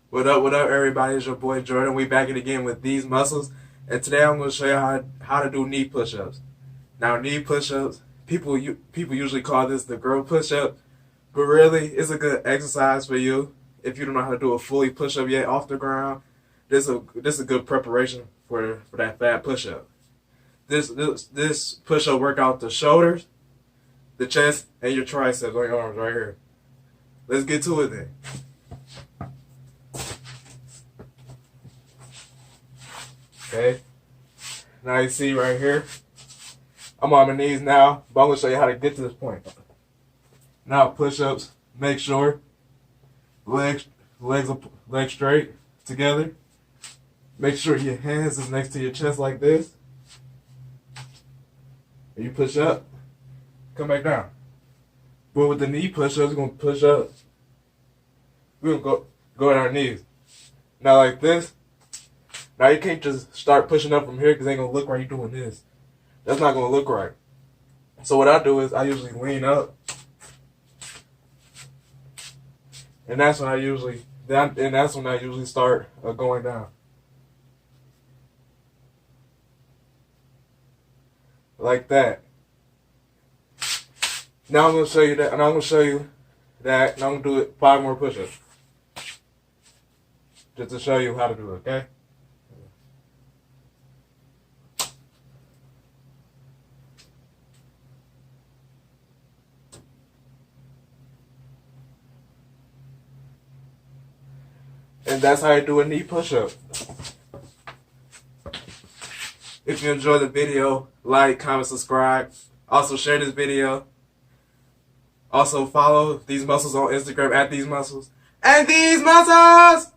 What up, everybody? It's your boy Jordan. We back at it again with These Muscles. And today I'm going to show you how to do knee push-ups. Now, knee push-ups, people usually call this the girl push-up. But really, it's a good exercise for you. If you don't know how to do a fully push-up yet off the ground, this is a good preparation for that fat push-up. This push-up work out the shoulders, the chest, and your triceps on your arms right here. Let's get to it then. Okay, now you see right here, I'm on my knees now, but I'm going to show you how to get to this point. Now push-ups, make sure legs straight together. Make sure your hands is next to your chest like this. And you push up, come back down. But with the knee push-ups, we're going to push up. We're going to go on our knees. Now like this. Now you can't just start pushing up from here because it ain't going to look right you doing this. That's not going to look right. So what I do is I usually lean up. And that's when I usually start going down. Like that. Now I'm going to show you that, and I'm going to show you that, and I'm going to do it 5 more push-ups. Just to show you how to do it, okay? And that's how you do a knee push-up. If you enjoy the video, like, comment, subscribe. Also share this video. Also follow These Muscles on Instagram at These Muscles. And These Muscles!